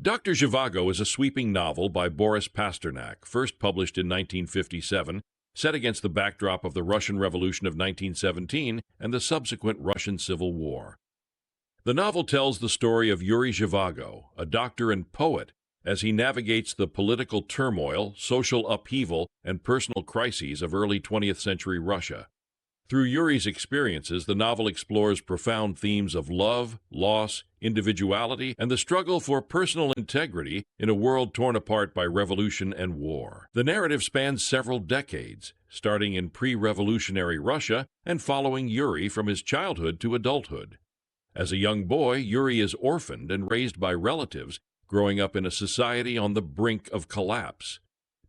Dr. Zhivago is a sweeping novel by Boris Pasternak, first published in 1957, set against the backdrop of the Russian Revolution of 1917 and the subsequent Russian Civil War. The novel tells the story of Yuri Zhivago, a doctor and poet, as he navigates the political turmoil, social upheaval, and personal crises of early 20th century Russia. Through Yuri's experiences, the novel explores profound themes of love, loss, individuality, and the struggle for personal integrity in a world torn apart by revolution and war. The narrative spans several decades, starting in pre-revolutionary Russia and following Yuri from his childhood to adulthood. As a young boy, Yuri is orphaned and raised by relatives, growing up in a society on the brink of collapse.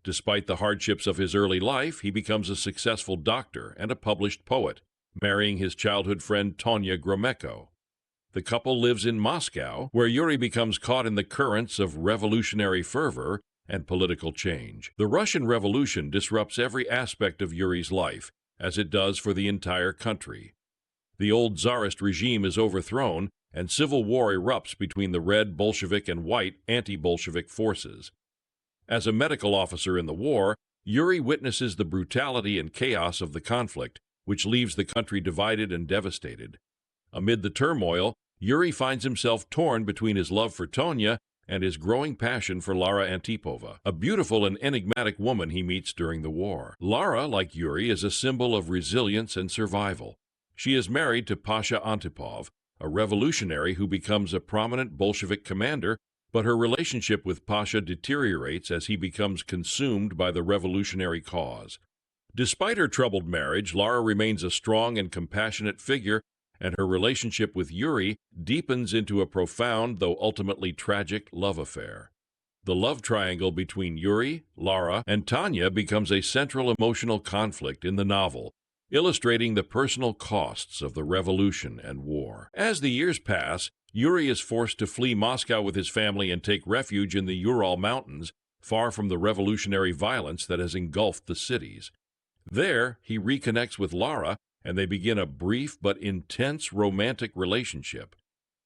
Despite the hardships of his early life, he becomes a successful doctor and a published poet, marrying his childhood friend Tonya Gromeko. The couple lives in Moscow, where Yuri becomes caught in the currents of revolutionary fervor and political change. The Russian Revolution disrupts every aspect of Yuri's life, as it does for the entire country. The old Tsarist regime is overthrown, and civil war erupts between the red Bolshevik and white anti-Bolshevik forces. As a medical officer in the war, Yuri witnesses the brutality and chaos of the conflict, which leaves the country divided and devastated. Amid the turmoil, Yuri finds himself torn between his love for Tonya and his growing passion for Lara Antipova, a beautiful and enigmatic woman he meets during the war. Lara, like Yuri, is a symbol of resilience and survival. She is married to Pasha Antipov, a revolutionary who becomes a prominent Bolshevik commander, but her relationship with Pasha deteriorates as he becomes consumed by the revolutionary cause. Despite her troubled marriage, Lara remains a strong and compassionate figure, and her relationship with Yuri deepens into a profound, though ultimately tragic, love affair. The love triangle between Yuri, Lara, and Tonya becomes a central emotional conflict in the novel, illustrating the personal costs of the revolution and war. As the years pass, Yuri is forced to flee Moscow with his family and take refuge in the Ural Mountains, far from the revolutionary violence that has engulfed the cities. There, he reconnects with Lara, and they begin a brief but intense romantic relationship.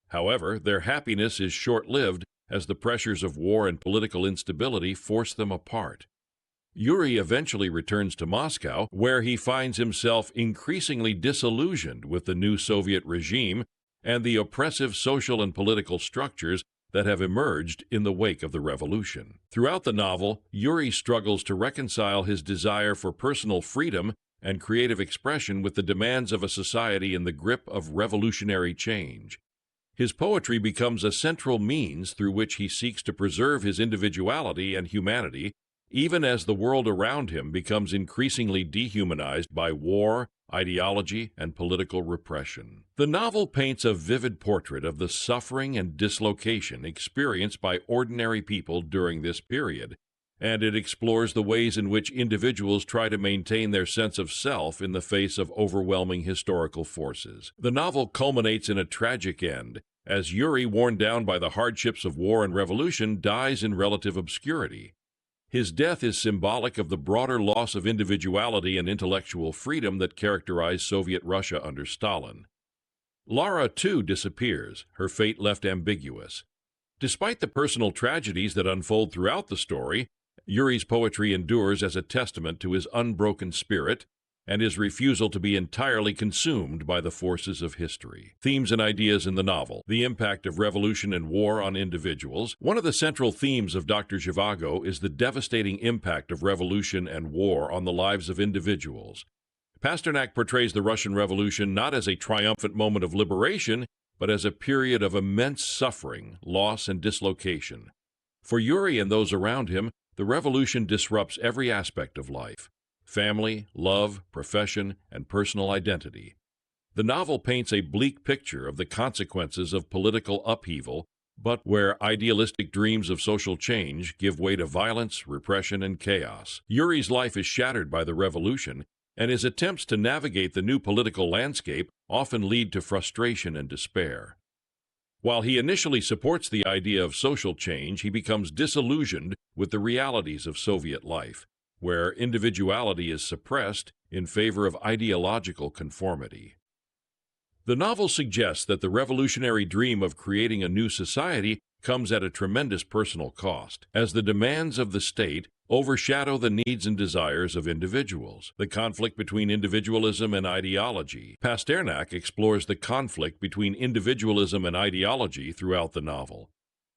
However, their happiness is short-lived as the pressures of war and political instability force them apart. Yuri eventually returns to Moscow, where he finds himself increasingly disillusioned with the new Soviet regime and the oppressive social and political structures that have emerged in the wake of the revolution. Throughout the novel, Yuri struggles to reconcile his desire for personal freedom and creative expression with the demands of a society in the grip of revolutionary change. His poetry becomes a central means through which he seeks to preserve his individuality and humanity, even as the world around him becomes increasingly dehumanized by war, ideology, and political repression. The novel paints a vivid portrait of the suffering and dislocation experienced by ordinary people during this period, and it explores the ways in which individuals try to maintain their sense of self in the face of overwhelming historical forces. The novel culminates in a tragic end, as Yuri, worn down by the hardships of war and revolution, dies in relative obscurity. His death is symbolic of the broader loss of individuality and intellectual freedom that characterized Soviet Russia under Stalin. Lara, too, disappears, her fate left ambiguous. Despite the personal tragedies that unfold throughout the story, Yuri's poetry endures as a testament to his unbroken spirit and his refusal to be entirely consumed by the forces of history. Themes and ideas in the novel: the impact of revolution and war on individuals. One of the central themes of Dr. Zhivago is the devastating impact of revolution and war on the lives of individuals. Pasternak portrays the Russian Revolution not as a triumphant moment of liberation, but as a period of immense suffering, loss, and dislocation. For Yuri and those around him, the revolution disrupts every aspect of life: family, love, profession, and personal identity. The novel paints a bleak picture of the consequences of political upheaval, but where idealistic dreams of social change give way to violence, repression, and chaos. Yuri's life is shattered by the revolution, and his attempts to navigate the new political landscape often lead to frustration and despair. While he initially supports the idea of social change, he becomes disillusioned with the realities of Soviet life, where individuality is suppressed in favor of ideological conformity. The novel suggests that the revolutionary dream of creating a new society comes at a tremendous personal cost, as the demands of the state overshadow the needs and desires of individuals. The conflict between individualism and ideology. Pasternak explores the conflict between individualism and ideology throughout the novel.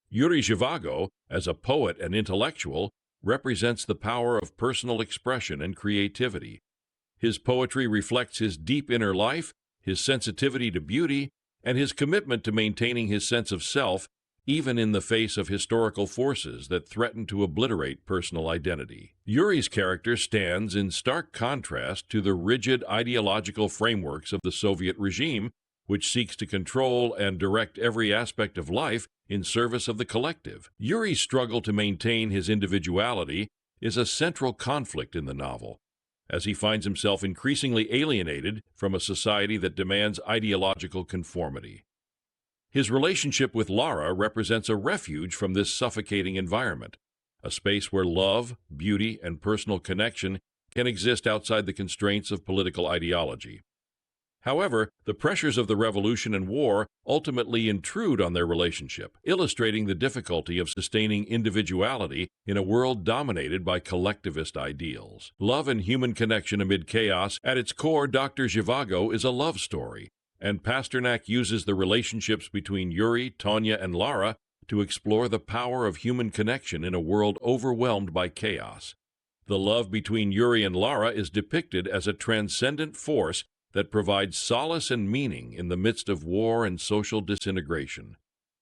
Yuri Zhivago, as a poet and intellectual, represents the power of personal expression and creativity. His poetry reflects his deep inner life, his sensitivity to beauty, and his commitment to maintaining his sense of self, even in the face of historical forces that threaten to obliterate personal identity. Yuri's character stands in stark contrast to the rigid ideological frameworks of the Soviet regime, which seeks to control and direct every aspect of life in service of the collective. Yuri's struggle to maintain his individuality is a central conflict in the novel, as he finds himself increasingly alienated from a society that demands ideological conformity. His relationship with Lara represents a refuge from this suffocating environment, a space where love, beauty, and personal connection can exist outside the constraints of political ideology. However, the pressures of the revolution and war ultimately intrude on their relationship, illustrating the difficulty of sustaining individuality in a world dominated by collectivist ideals. Love and human connection amid chaos. At its core, Dr. Zhivago is a love story, and Pasternak uses the relationships between Yuri, Tonya, and Lara to explore the power of human connection in a world overwhelmed by chaos. The love between Yuri and Lara is depicted as a transcendent force that provides solace and meaning in the midst of war and social disintegration.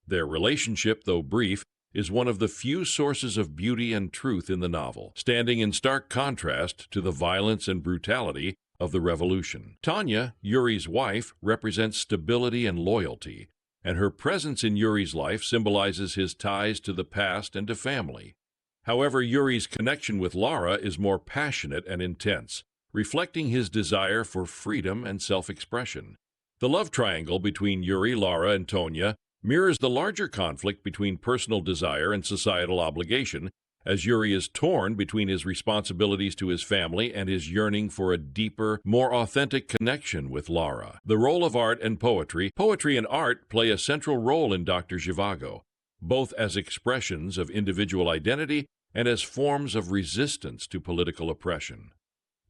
Their relationship, though brief, is one of the few sources of beauty and truth in the novel, standing in stark contrast to the violence and brutality of the revolution. Tonya, Yuri's wife, represents stability and loyalty, and her presence in Yuri's life symbolizes his ties to the past and to family. However, Yuri's connection with Lara is more passionate and intense, reflecting his desire for freedom and self-expression. The love triangle between Yuri, Lara, and Tonya mirrors the larger conflict between personal desire and societal obligation, as Yuri is torn between his responsibilities to his family and his yearning for a deeper, more authentic connection with Lara. The role of art and poetry. Poetry and art play a central role in Dr. Zhivago, both as expressions of individual identity and as forms of resistance to political oppression.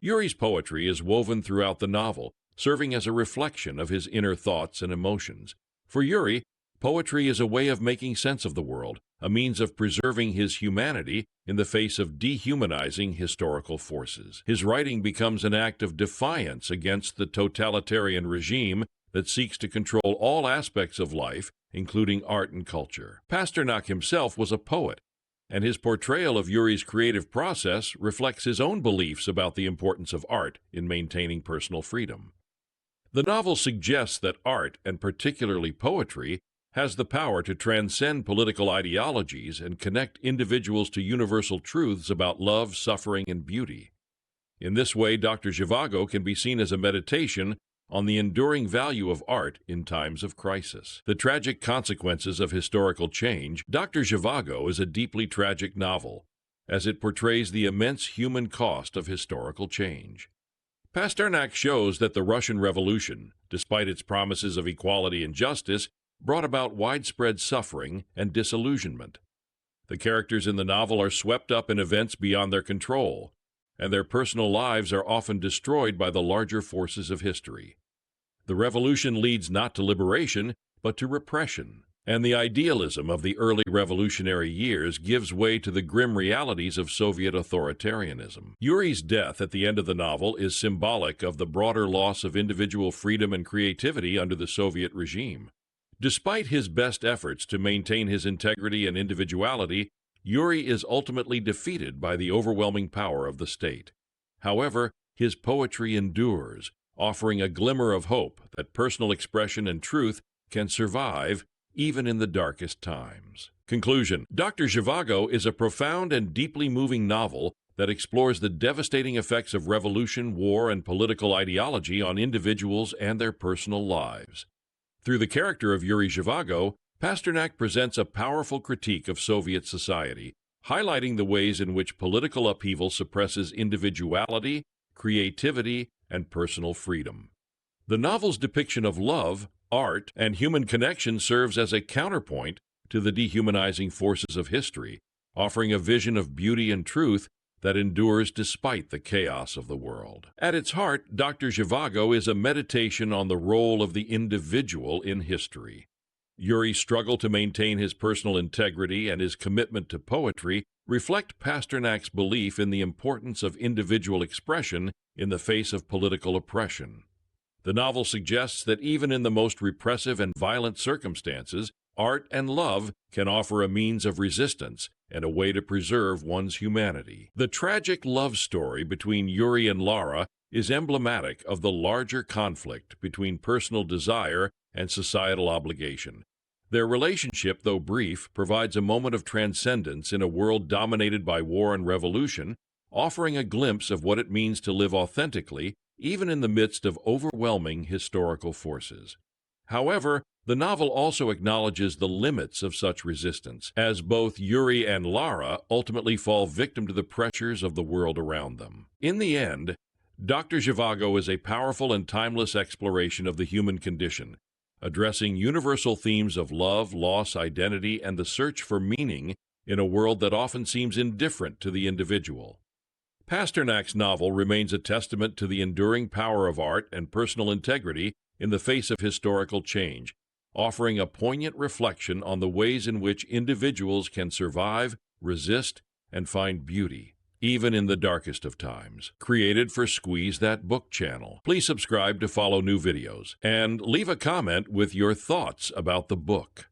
Yuri's poetry is woven throughout the novel, serving as a reflection of his inner thoughts and emotions. For Yuri, poetry is a way of making sense of the world, a means of preserving his humanity in the face of dehumanizing historical forces. His writing becomes an act of defiance against the totalitarian regime that seeks to control all aspects of life, including art and culture. Pasternak himself was a poet, and his portrayal of Yuri's creative process reflects his own beliefs about the importance of art in maintaining personal freedom. The novel suggests that art, and particularly poetry, has the power to transcend political ideologies and connect individuals to universal truths about love, suffering, and beauty. In this way, Dr. Zhivago can be seen as a meditation on the enduring value of art in times of crisis. The tragic consequences of historical change. Dr. Zhivago is a deeply tragic novel, as it portrays the immense human cost of historical change. Pasternak shows that the Russian Revolution, despite its promises of equality and justice, brought about widespread suffering and disillusionment. The characters in the novel are swept up in events beyond their control, and their personal lives are often destroyed by the larger forces of history. The revolution leads not to liberation, but to repression, and the idealism of the early revolutionary years gives way to the grim realities of Soviet authoritarianism. Yuri's death at the end of the novel is symbolic of the broader loss of individual freedom and creativity under the Soviet regime. Despite his best efforts to maintain his integrity and individuality, Yuri is ultimately defeated by the overwhelming power of the state. However, his poetry endures, offering a glimmer of hope that personal expression and truth can survive even in the darkest times. Conclusion. Dr. Zhivago is a profound and deeply moving novel that explores the devastating effects of revolution, war, and political ideology on individuals and their personal lives. Through the character of Yuri Zhivago, Pasternak presents a powerful critique of Soviet society, highlighting the ways in which political upheaval suppresses individuality, creativity, and personal freedom. The novel's depiction of love, art, and human connection serves as a counterpoint to the dehumanizing forces of history, offering a vision of beauty and truth that endures despite the chaos of the world. At its heart, Dr. Zhivago is a meditation on the role of the individual in history. Yuri's struggle to maintain his personal integrity and his commitment to poetry reflect Pasternak's belief in the importance of individual expression in the face of political oppression. The novel suggests that even in the most repressive and violent circumstances, art and love can offer a means of resistance and a way to preserve one's humanity. The tragic love story between Yuri and Lara is emblematic of the larger conflict between personal desire and societal obligation. Their relationship, though brief, provides a moment of transcendence in a world dominated by war and revolution, offering a glimpse of what it means to live authentically, even in the midst of overwhelming historical forces. However, the novel also acknowledges the limits of such resistance, as both Yuri and Lara ultimately fall victim to the pressures of the world around them. In the end, Dr. Zhivago is a powerful and timeless exploration of the human condition, addressing universal themes of love, loss, identity, and the search for meaning in a world that often seems indifferent to the individual. Pasternak's novel remains a testament to the enduring power of art and personal integrity in the face of historical change, offering a poignant reflection on the ways in which individuals can survive, resist, and find beauty, even in the darkest of times. Created for Squeeze That Book channel. Please subscribe to follow new videos, and leave a comment with your thoughts about the book.